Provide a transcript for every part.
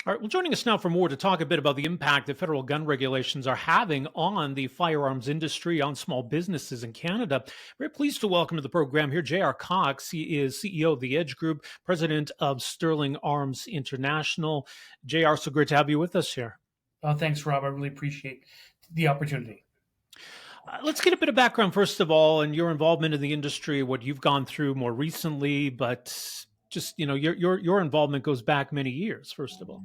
All right, well, joining us now for more to talk a bit about the impact that federal gun regulations are having on the firearms industry, on small businesses in Canada. Very pleased to welcome to the program here JR Cox. He is CEO of the Edge Group, president of Sterling Arms International. JR, so great to have you with us here. Thanks, Rob. I really appreciate the opportunity. Let's get a bit of background, first of all, and your involvement in the industry, what you've gone through more recently, but just, your involvement goes back many years, first of all.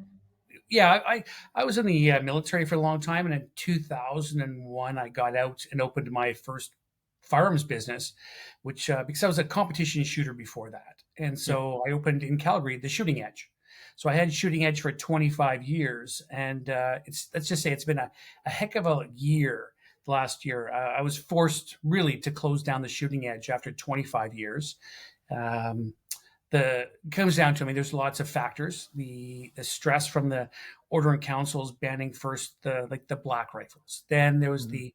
Yeah, I was in the military for a long time, and in 2001, I got out and opened my first firearms business, which because I was a competition shooter before that, and so I opened in Calgary the Shooting Edge. So I had Shooting Edge for 25 years, and let's just say it's been a heck of a year. Last year, I was forced really to close down the Shooting Edge after 25 years. The it comes down to, I mean, there's lots of factors. The stress from the order in councils banning first the black rifles. Then there was the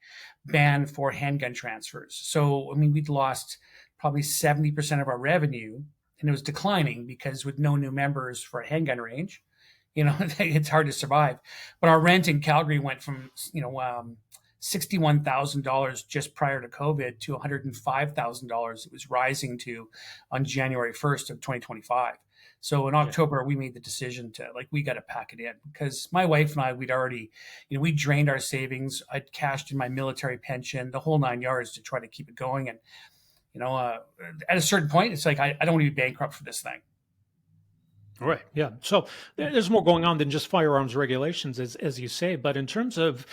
ban for handgun transfers. So I mean, we'd lost probably 70% of our revenue, and it was declining because with no new members for a handgun range, it's hard to survive. But our rent in Calgary went from $61,000 just prior to COVID to $105,000. It was rising to on January 1st of 2025. So in October, we made the decision to we got to pack it in, because my wife and I, we'd already, we drained our savings. I'd cashed in my military pension, the whole 9 yards, to try to keep it going. And, at a certain point, it's like, I don't want to be bankrupt for this thing. Right. Yeah. So there's more going on than just firearms regulations, as you say. But in terms of,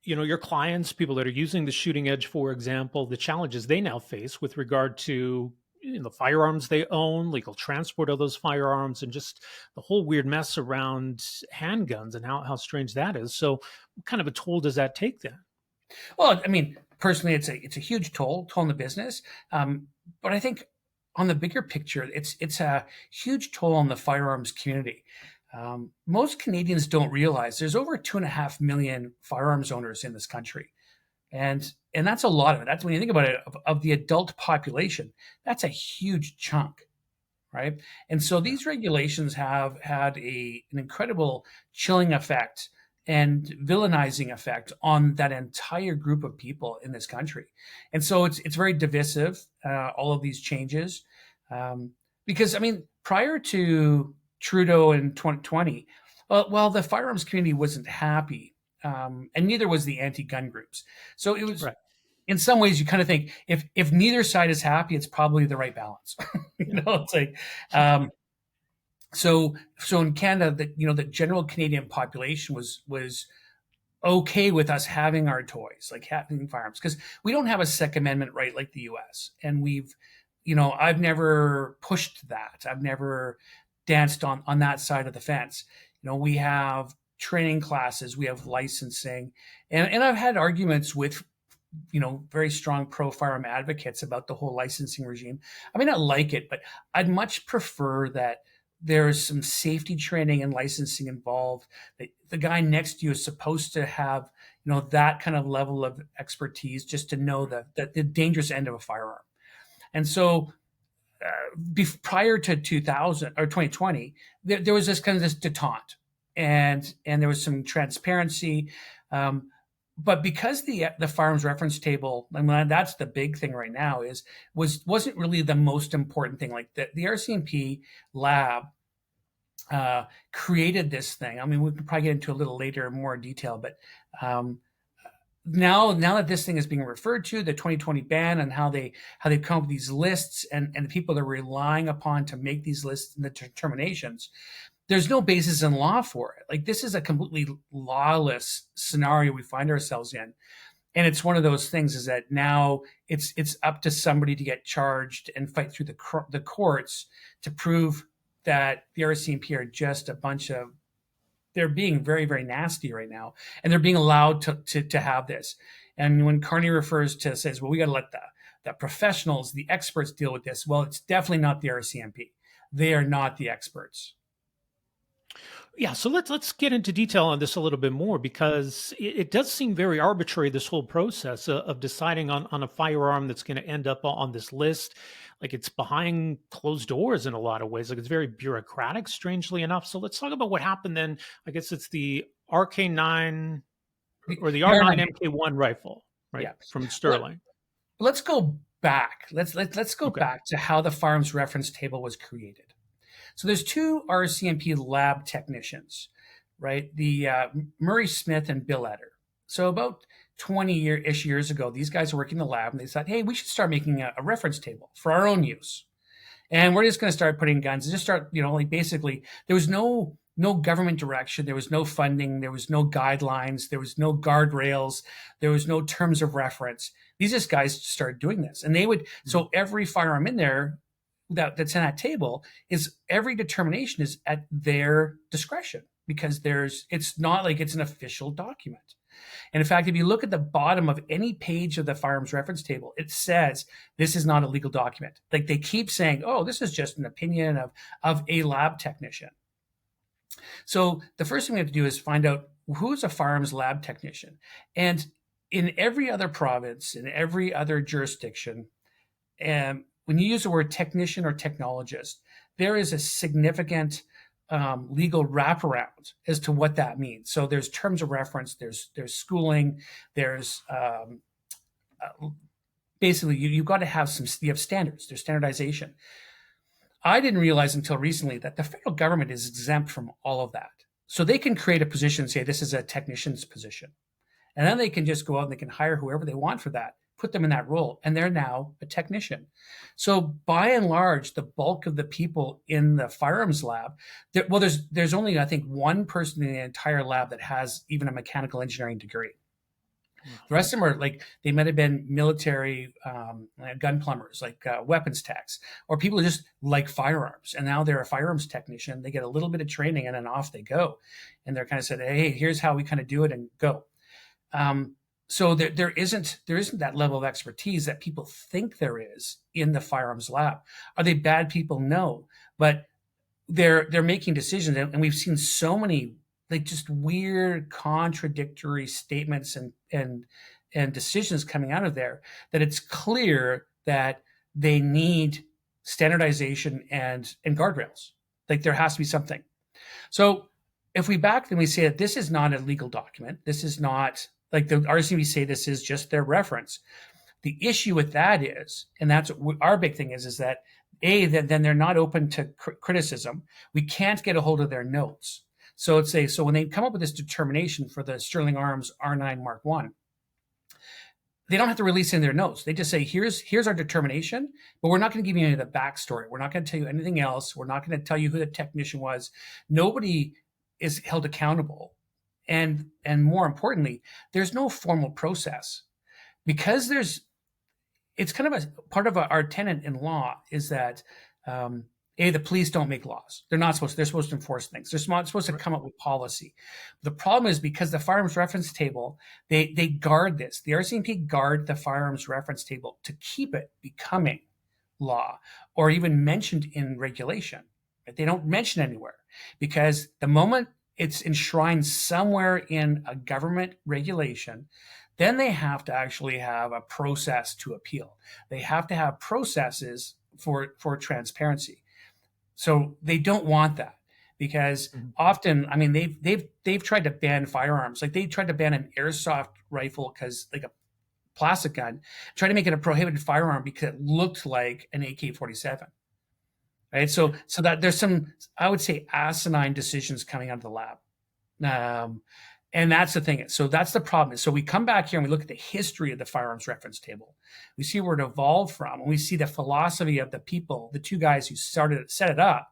your clients, people that are using the Shooting Edge, for example, the challenges they now face with regard to the firearms they own, legal transport of those firearms, and just the whole weird mess around handguns and how strange that is. So what kind of a toll does that take then? Well, I mean, personally, it's a huge toll on the business. But I think on the bigger picture, it's a huge toll on the firearms community. Most Canadians don't realize there's over 2.5 million firearms owners in this country. And that's a lot of it. That's, when you think about it, of the adult population, that's a huge chunk, right? And so these regulations have had an incredible chilling effect and villainizing effect on that entire group of people in this country. And so it's very divisive, all of these changes. Because, I mean, prior to Trudeau in 2020, well, the firearms community wasn't happy, and neither was the anti-gun groups. So it was, in some ways, you kind of think if neither side is happy, it's probably the right balance. It's like, so in Canada, the general Canadian population was okay with us having our toys, like having firearms, because we don't have a Second Amendment right like the U.S. And I've never pushed that. I've never danced on that side of the fence. We have training classes, we have licensing, and I've had arguments with, very strong pro-firearm advocates about the whole licensing regime. I mean, I like it, but I'd much prefer that there's some safety training and licensing involved. The guy next to you is supposed to have, that kind of level of expertise just to know the dangerous end of a firearm. And so, prior to 2000 or 2020, there was this detente, and there was some transparency. But because the firearms reference table, I mean, that's the big thing right now, wasn't really the most important thing. Like the RCMP lab created this thing. I mean, we could probably get into a little later in more detail, but now that this thing is being referred to, the 2020 ban, and how they come up with these lists, and the people they're relying upon to make these lists and the determinations, there's no basis in law for it. Like, this is a completely lawless scenario we find ourselves in. And it's one of those things, is that now it's up to somebody to get charged and fight through the courts to prove that the RCMP are just a bunch of, they're being very, very nasty right now, and they're being allowed to have this. And when Carney says, well, we got to let the professionals, the experts deal with this. Well, it's definitely not the RCMP. They are not the experts. Yeah, so let's get into detail on this a little bit more, because it does seem very arbitrary, this whole process of deciding on a firearm that's going to end up on this list. like it's behind closed doors in a lot of ways. Like it's very bureaucratic, strangely enough. So let's talk about what happened then. I guess it's the RK9 or the The R9 R9. MK1 rifle, right, Yeah. from Let, Sterling. let's go back. Let's go Okay. back to how the firearms reference table was created. So there's two RCMP lab technicians, right? The Murray Smith and Bill Etter. So about 20-ish years ago, these guys were working in the lab and they thought, hey, we should start making a reference table for our own use. And we're just going to start putting guns and just start, like basically there was no government direction, there was no funding, there was no guidelines, there was no guardrails, there was no terms of reference. These just guys started doing this, and they would. So every firearm in there that's in that table is every determination is at their discretion because it's not like it's an official document. And in fact, if you look at the bottom of any page of the firearms reference table, it says this is not a legal document. Like they keep saying, oh, this is just an opinion of a lab technician. So the first thing we have to do is find out who's a firearms lab technician. And in every other province, in every other jurisdiction, when you use the word technician or technologist, there is a significant legal wraparound as to what that means. So there's terms of reference, there's schooling, there's basically you've got to have you have standards, there's standardization. I didn't realize until recently that the federal government is exempt from all of that. So they can create a position, say this is a technician's position. And then they can just go out and they can hire whoever they want for that, put them in that role, and they're now a technician. So by and large, the bulk of the people in the firearms lab, there's only, I think, one person in the entire lab that has even a mechanical engineering degree. The rest of them are like, they might have been military gun plumbers, like weapons techs, or people who just like firearms. And now they're a firearms technician. They get a little bit of training and then off they go. And they're kind of said, hey, here's how we kind of do it and go. So there isn't that level of expertise that people think there is in the firearms lab. Are they bad people? No, but they're making decisions, and we've seen so many like just weird contradictory statements and decisions coming out of there that it's clear that they need standardization and guardrails. Like there has to be something. So if we back then we say that this is not a legal document, this is not like the RCMP say this is just their reference. The issue with that is, and that's what our big thing is that then they're not open to criticism. We can't get a hold of their notes. So so when they come up with this determination for the Sterling Arms R9 Mark I, they don't have to release in their notes. They just say, here's our determination, but we're not going to give you any of the backstory. We're not going to tell you anything else. We're not going to tell you who the technician was. Nobody is held accountable. And more importantly, there's no formal process because it's kind of a part of our tenet in law is that the police don't make laws. They're supposed to enforce things. They're supposed to come up with policy. The problem is because the firearms reference table, they guard this. The RCMP guard the firearms reference table to keep it becoming law or even mentioned in regulation. Right? They don't mention anywhere because the moment it's enshrined somewhere in a government regulation, then they have to actually have a process to appeal. They have to have processes for transparency. So they don't want that because often, I mean, they've tried to ban firearms. Like they tried to ban an airsoft rifle because like a plastic gun, try to make it a prohibited firearm because it looked like an AK-47. Right. So that there's some, I would say, asinine decisions coming out of the lab. And that's the thing. So that's the problem. So we come back here and we look at the history of the firearms reference table. We see where it evolved from, and we see the philosophy of the people, the two guys who set it up,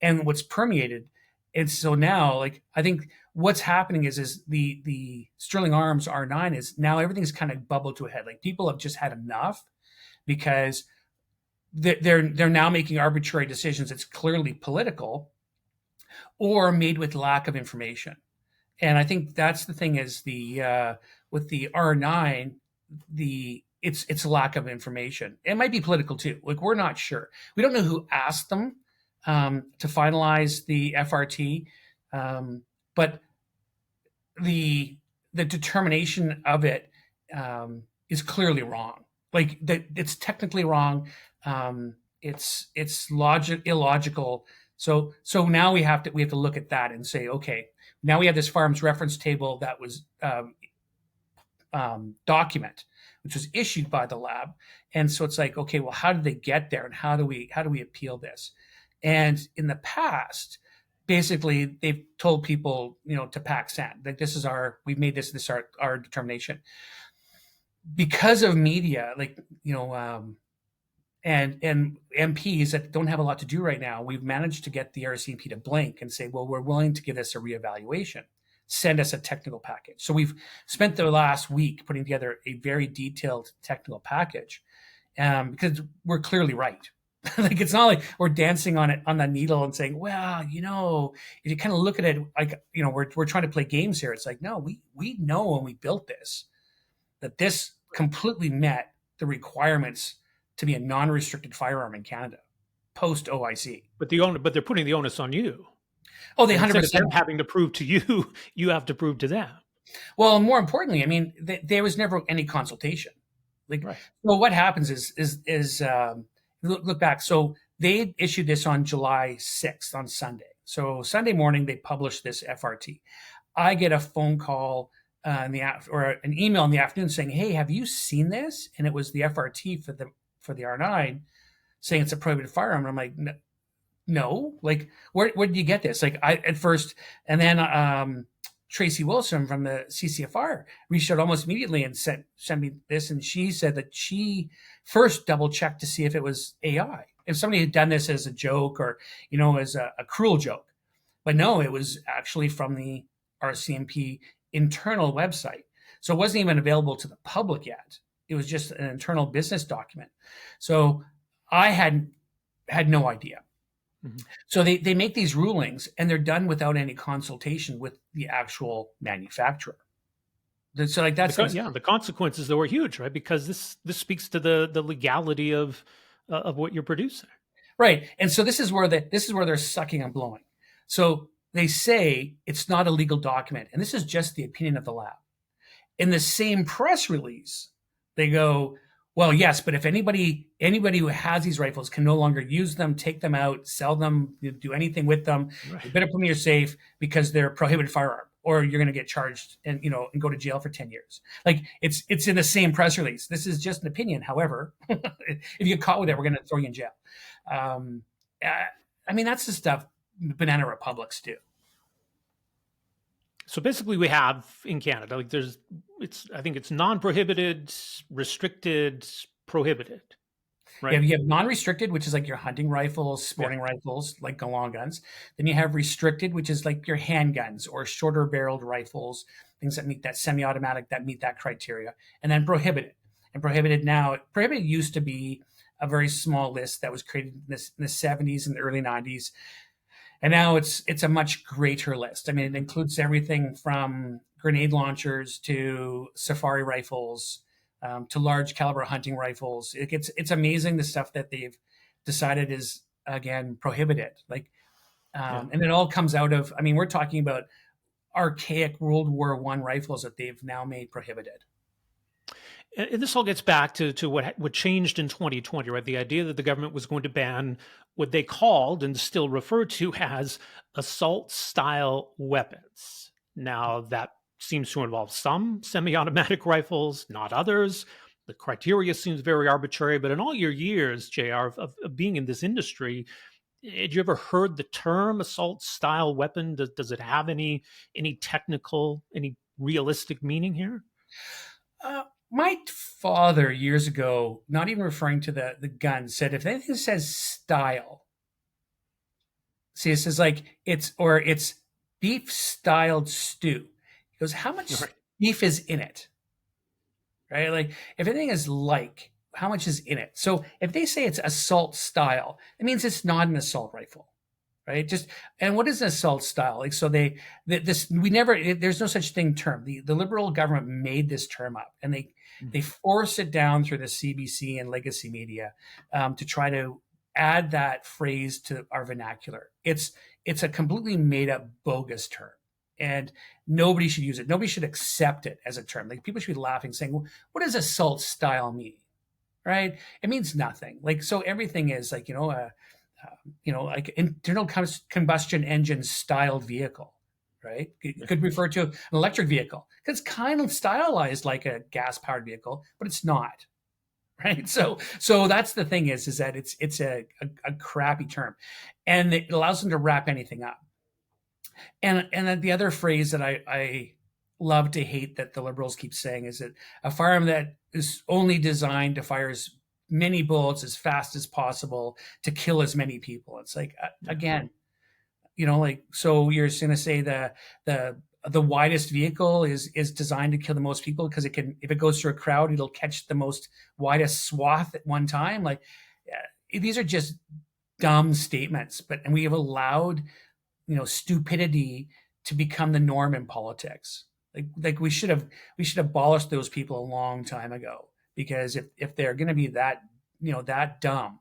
and what's permeated. And so now, like, I think what's happening is the Sterling Arms R9 is now everything's kind of bubbled to a head. Like people have just had enough because they're now making arbitrary decisions. It's clearly political or made with lack of information. And I think that's the thing is with the R9, it's a lack of information. It might be political too. Like we're not sure. We don't know who asked them to finalize the FRT, but the determination of it is clearly wrong. Like it's technically wrong. illogical. So now we have to look at that and say, okay, now we have this firearms reference table that was document, which was issued by the lab, and so it's like, okay, well, how did they get there, and how do we appeal this? And in the past, basically, they've told people, to pack sand. Like, we've made this our determination because of media, like, and MPs that don't have a lot to do right now. We've managed to get the RCMP to blink and say, well, we're willing to give this a reevaluation. Send us a technical package. So we've spent the last week putting together a very detailed technical package, because we're clearly right. Like, it's not like we're dancing on the needle and saying, well, if you kind of look at it like, we're trying to play games here. It's like, no, we know when we built this that this completely met the requirements to be a non-restricted firearm in Canada post OIC. But they're putting the onus on you. Oh, they Instead 100% of them having to prove to you, you have to prove to them. Well, more importantly, I mean, there was never any consultation. Like, Right. well, what happens is look back. So they issued this on July 6th on Sunday. So Sunday morning they published this FRT. I get a phone call or an email in the afternoon saying, "Hey, have you seen this?" And it was the FRT for the R9 saying it's a prohibited firearm. And I'm like, no, like, where did you get this? Like, I at first, and then Tracy Wilson from the CCFR reached out almost immediately and sent me this, and she said that she first double checked to see if it was AI, if somebody had done this as a joke or as a cruel joke, but no, it was actually from the RCMP internal website, so it wasn't even available to the public yet. It was just an internal business document. So I had no idea. Mm-hmm. So they make these rulings and they're done without any consultation with the actual manufacturer. So like that's the consequences though are huge, right? Because this speaks to the legality of what you're producing, right? And so this is where they're sucking and blowing. So they say it's not a legal document, and this is just the opinion of the lab. In the same press release, they go, well, yes, but if anybody who has these rifles can no longer use them, take them out, sell them, do anything with them, right, you better put them in your safe because they're a prohibited firearm, or you're going to get charged and go to jail for 10 years. Like, it's in the same press release. This is just an opinion. However, if you get caught with it, we're going to throw you in jail. I mean, that's the stuff banana republics do. So basically, we have in Canada, like I think it's non-prohibited, restricted, prohibited. Right. Yeah, you have non-restricted, which is like your hunting rifles, sporting rifles, like long guns. Then you have restricted, which is like your handguns or shorter barreled rifles, things that meet that semi-automatic, that meet that criteria. And then prohibited. And prohibited used to be a very small list that was created in the 70s and the early 90s. And now it's a much greater list. I mean, it includes everything from grenade launchers to safari rifles, to large caliber hunting rifles. It's amazing the stuff that they've decided is, again, prohibited. Like, and it all comes out of, I mean, we're talking about archaic World War I rifles that they've now made prohibited. And this all gets back to what changed in 2020, right? The idea that the government was going to ban what they called and still refer to as assault-style weapons. Now, that seems to involve some semi-automatic rifles, not others. The criteria seems very arbitrary. But in all your years, JR, of being in this industry, had you ever heard the term assault-style weapon? Does it have any technical, any realistic meaning here? My father years ago, not even referring to the gun, said if anything says style, see, it says like it's beef styled stew. He goes, how much beef is in it? Right? Like, if anything is like, how much is in it? So if they say it's assault style, it means it's not an assault rifle. Right? And what is an assault style? Like, so there's no such thing term. The Liberal government made this term up, and they force it down through the CBC and legacy media to try to add that phrase to our vernacular. It's a completely made up, bogus term, and nobody should use it. Nobody should accept it as a term. Like, people should be laughing, saying, well, "What does assault style mean?" right? It means nothing. Like, so everything is like, like internal combustion engine styled vehicle, right? It could refer to an electric vehicle because it's kind of stylized like a gas powered vehicle, but it's not, right? So that's the thing is that it's a crappy term, and it allows them to wrap anything up. And then the other phrase that I love to hate that the liberals keep saying is that a firearm that is only designed to fire as many bullets as fast as possible to kill as many people. It's like, again, like, so you're going to say the widest vehicle is designed to kill the most people because it can, if it goes through a crowd, it'll catch the most widest swath at one time. Like, these are just dumb statements, and we have allowed stupidity to become the norm in politics. Like we should abolish those people a long time ago, because if they're going to be that that dumb,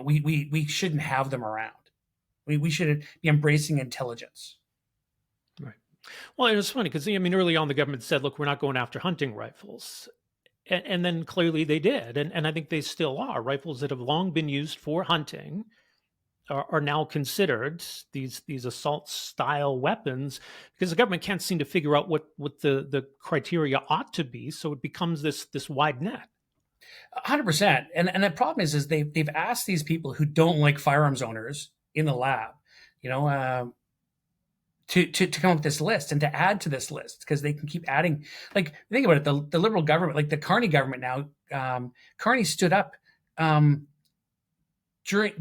we shouldn't have them around. We should be embracing intelligence. Right. Well, it was funny because I mean, early on, the government said, "Look, we're not going after hunting rifles," and then clearly they did, and I think they still are. Rifles that have long been used for hunting are now considered these assault style weapons, because the government can't seem to figure out what the criteria ought to be, so it becomes this wide net. 100%. And the problem is they've asked these people who don't like firearms owners in the lab, to come up with this list and to add to this list, because they can keep adding. Like, think about it, the liberal government, like the Carney government now, Carney stood up during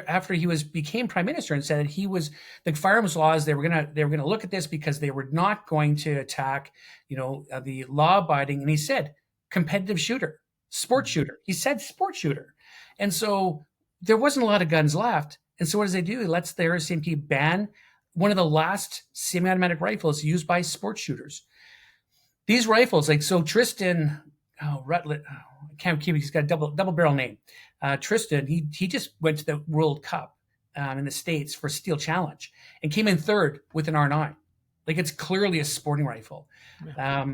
after he became prime minister and said that he was, the firearms laws, they were gonna look at this because they were not going to attack the law abiding, and he said competitive shooter, sport shooter. He said sport shooter. And so there wasn't a lot of guns left. And so what does they do? He lets the RCMP ban one of the last semi-automatic rifles used by sport shooters. These rifles, like, so Tristan, Rutledge, I can't keep it, he's got a double barrel name. Tristan, he just went to the World Cup in the States for Steel Challenge and came in third with an R9. Like, it's clearly a sporting rifle. Yeah.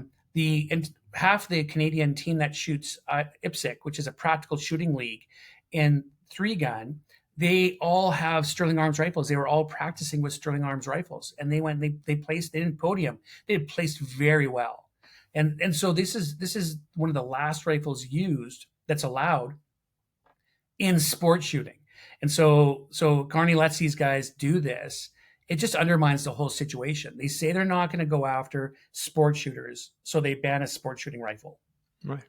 Half the Canadian team that shoots IPSC, which is a practical shooting league in 3-gun, they all have Sterling Arms rifles. They were all practicing with Sterling Arms rifles, and they placed, they didn't podium. They had placed very well. And so this is one of the last rifles used that's allowed in sport shooting. And so Carney lets these guys do this. It just undermines the whole situation. They say they're not going to go after sport shooters, so they ban a sport shooting rifle. Right.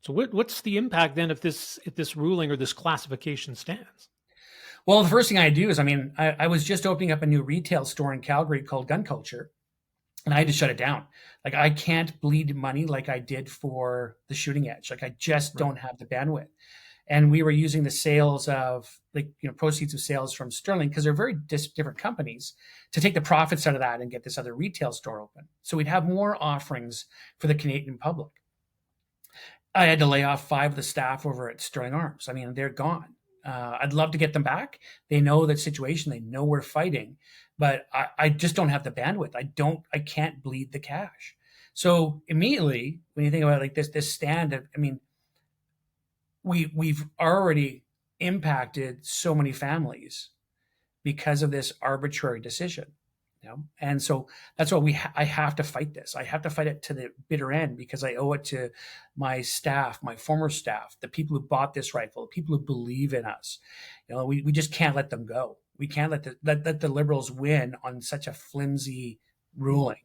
So what's the impact then if this ruling or this classification stands? Well, the first thing I do is, I was just opening up a new retail store in Calgary called Gun Culture, and I had to shut it down. Like, I can't bleed money like I did for the shooting edge. Like, I just don't have the bandwidth. And we were using the sales of, proceeds of sales from Sterling, because they're very different companies, to take the profits out of that and get this other retail store open. So we'd have more offerings for the Canadian public. I had to lay off 5 of the staff over at Sterling Arms. They're gone. I'd love to get them back. They know the situation. They know we're fighting, but I just don't have the bandwidth. I can't bleed the cash. So immediately, when you think about like this stand, we've already impacted so many families because of this arbitrary decision. And so that's why I have to fight this. I have to fight it to the bitter end, because I owe it to my staff, my former staff, the people who bought this rifle, the people who believe in us. We just can't let them go. We can't let the Liberals win on such a flimsy ruling.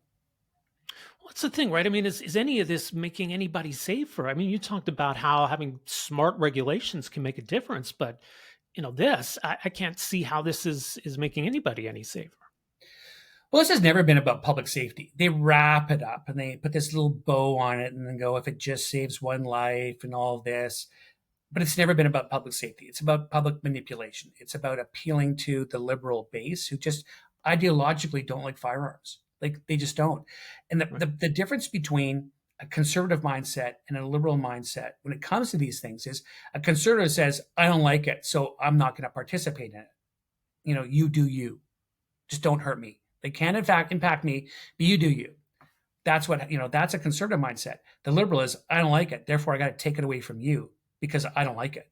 Well, that's the thing, right? Is any of this making anybody safer? You talked about how having smart regulations can make a difference, but I can't see how this is making anybody any safer. Well, this has never been about public safety. They wrap it up and they put this little bow on it and then go, if it just saves one life and all of this. But it's never been about public safety. It's about public manipulation. It's about appealing to the liberal base who just ideologically don't like firearms. Like, they just don't. And the difference between a conservative mindset and a liberal mindset when it comes to these things is, a conservative says, I don't like it, so I'm not going to participate in it. You do you. Just don't hurt me. They can, in fact, impact me, but you do you. That's what, that's a conservative mindset. The liberal is, I don't like it, therefore I got to take it away from you. because I don't like it,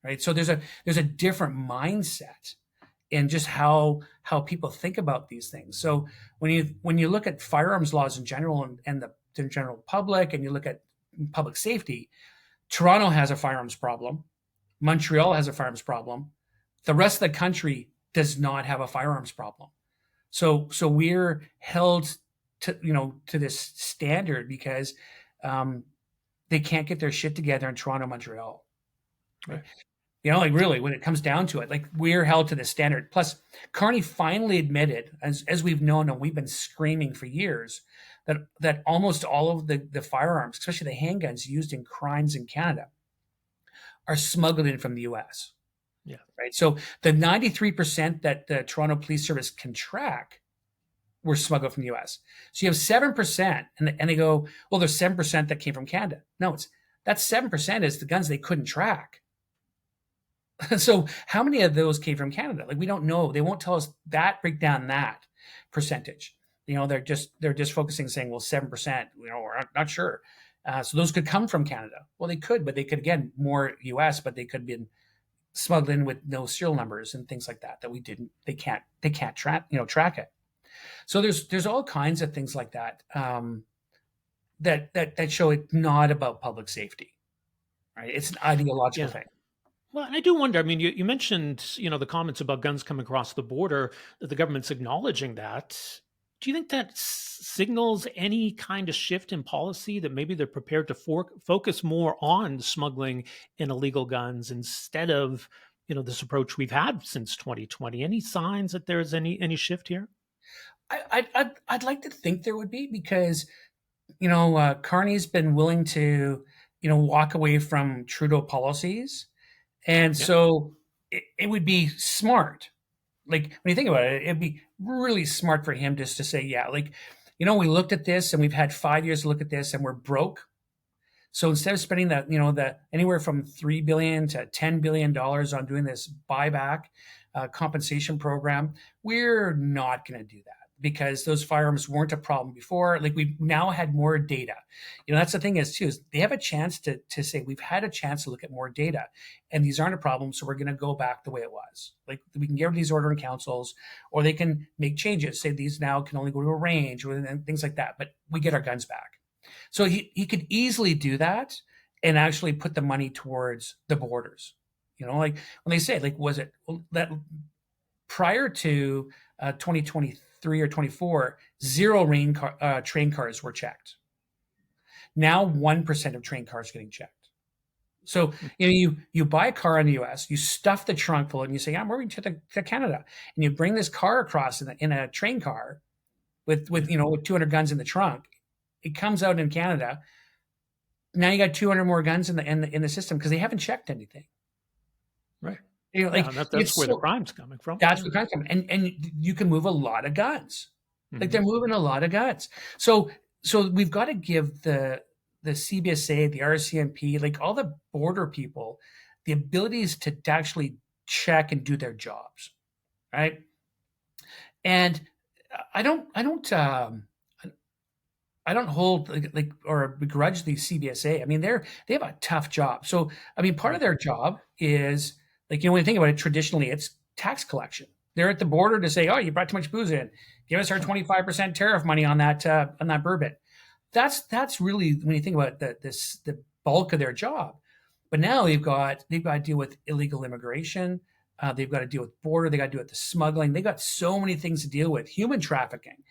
right? So there's a different mindset in just how people think about these things. So when you look at firearms laws in general and the general public, and you look at public safety, Toronto has a firearms problem. Montreal has a firearms problem. The rest of the country does not have a firearms problem. So we're held to this standard because they can't get their shit together in Toronto, Montreal. Right? Right. Like really, when it comes down to it, like we're held to this standard. Plus, Carney finally admitted, as we've known and we've been screaming for years, that almost all of the firearms, especially the handguns used in crimes in Canada, are smuggled in from the U.S. Yeah. Right. So the 93% that the Toronto Police Service can track were smuggled from the U.S. So you have 7%, and they go, well, there's 7% that came from Canada. No, that 7% is the guns they couldn't track. So how many of those came from Canada? Like, we don't know. They won't tell us that, break down that percentage. They're just focusing, saying, well, 7%, we're not sure. So those could come from Canada. Well, they could, but they could, again, more US, but they could have been smuggled in with no serial numbers and things like that they can't track it. So there's all kinds of things like that, that show it's not about public safety, right? It's an ideological thing. Well, and I do wonder. I mean, you mentioned, the comments about guns coming across the border, that the government's acknowledging that. Do you think that signals any kind of shift in policy, that maybe they're prepared to focus more on smuggling in illegal guns instead of, this approach we've had since 2020? Any signs that there's any shift here? I'd like to think there would be, because Carney's been willing to walk away from Trudeau policies. And so it would be smart. Like, when you think about it, it'd be really smart for him just to say, yeah, like, we looked at this and we've had 5 years to look at this and we're broke. So instead of spending the anywhere from $3 billion to $10 billion on doing this buyback compensation program, we're not going to do that, because those firearms weren't a problem before. Like, we've now had more data. That's the thing is they have a chance to say, we've had a chance to look at more data, and these aren't a problem, so we're going to go back the way it was. Like, we can get rid of these ordering councils, or they can make changes, say these now can only go to a range, or things like that, but we get our guns back. So he could easily do that and actually put the money towards the borders. Like when they say, like, was it that prior to 2023 or 24, zero train cars were checked. Now 1% of train cars are getting checked. So you buy a car in the U.S., you stuff the trunk full, and you say, I'm moving to Canada, and you bring this car across in a train car with 200 guns in the trunk. It comes out in Canada. Now you got 200 more guns in the system because they haven't checked anything. Right. That's where the crime's coming from. That's where the crime's coming, and you can move a lot of guns. Mm-hmm. Like, they're moving a lot of guns. So we've got to give the CBSA, the RCMP, like all the border people, the abilities to actually check and do their jobs, right? And I don't hold like or begrudge the CBSA. I mean, they have a tough job. So I mean, part of their job is, like, when you think about it, traditionally it's tax collection. They're at the border to say, oh, you brought too much booze in, give us our 25% tariff money on that bourbon. That's really, when you think about the bulk of their job. But now they've got to deal with illegal immigration. They've got to deal with border. They got to deal with the smuggling. They got so many things to deal with. Human trafficking.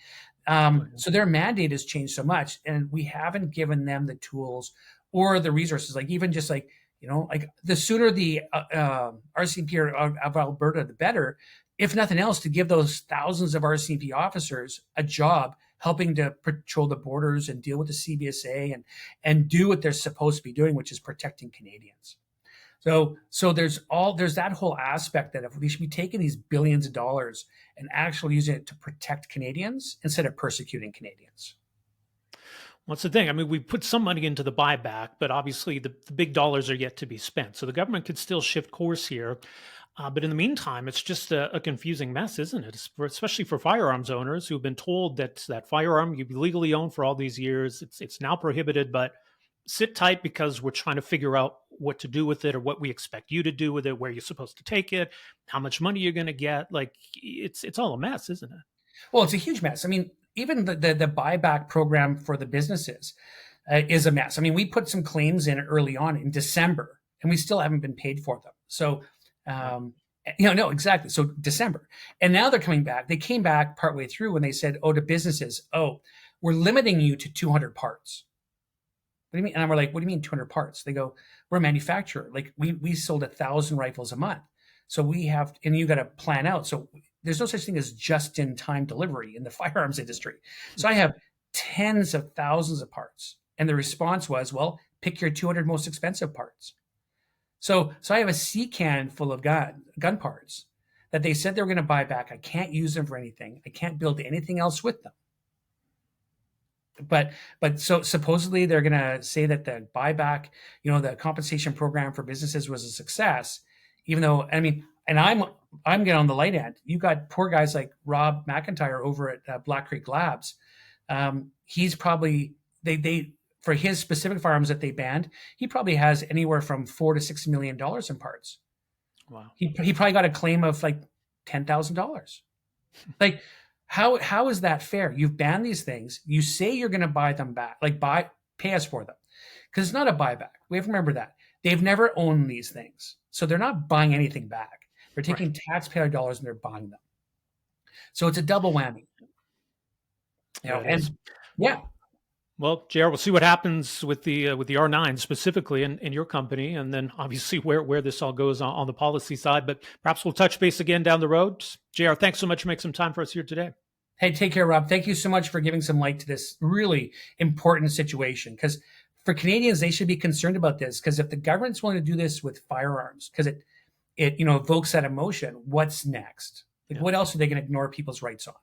So their mandate has changed so much, and we haven't given them the tools or the resources. Like, even just like, like, the sooner the RCMP of Alberta, the better. If nothing else, to give those thousands of RCMP officers a job helping to patrol the borders and deal with the CBSA and do what they're supposed to be doing, which is protecting Canadians. So there's that whole aspect that if we should be taking these billions of dollars and actually using it to protect Canadians instead of persecuting Canadians. What's the thing? I mean, we put some money into the buyback, but obviously the big dollars are yet to be spent. So the government could still shift course here. But in the meantime, it's just a confusing mess, isn't it? Especially for firearms owners who've been told that firearm you've legally owned for all these years, it's now prohibited, but sit tight because we're trying to figure out what to do with it or what we expect you to do with it, where you're supposed to take it, how much money you're going to get. Like it's all a mess, isn't it? Well, it's a huge mess. I mean, even the buyback program for the businesses is a mess. I mean, we put some claims in early on in December, and we still haven't been paid for them. So, no, exactly. So December, and now they're coming back. They came back partway through when they said, "Oh, to businesses, we're limiting you to 200 parts." What do you mean? And we're like, "What do you mean 200 parts?" They go, "We're a manufacturer. Like we sold 1,000 rifles a month, so we have, and you got to plan out. So there's no such thing as just-in-time delivery in the firearms industry. So I have tens of thousands of parts." And the response was, "Well, pick your 200 most expensive parts." So I have a sea can full of gun parts that they said they were going to buy back. I can't use them for anything. I can't build anything else with them. But so supposedly they're going to say that the buyback, the compensation program for businesses was a success, even though, I mean, and I'm getting on the light end. You got poor guys like Rob Breakenridge over at Black Creek Labs. He's probably they for his specific firearms that they banned, he probably has anywhere from $4 to $6 million in parts. Wow. He probably got a claim of like $10,000. Like, how is that fair? You've banned these things. You say you're going to buy them back, like pay us for them, because it's not a buyback. We have to remember that they've never owned these things, so they're not buying anything back. They're taking taxpayer dollars and they're buying them. So it's a double whammy. Yeah. Well, JR, we'll see what happens with the R9 specifically in your company, and then obviously where this all goes on the policy side. But perhaps we'll touch base again down the road. JR, thanks so much for making some time for us here today. Hey, take care, Rob. Thank you so much for giving some light to this really important situation. Because for Canadians, they should be concerned about this. Because if the government's willing to do this with firearms, because it evokes that emotion, what's next? Like, what else are they going to ignore people's rights on?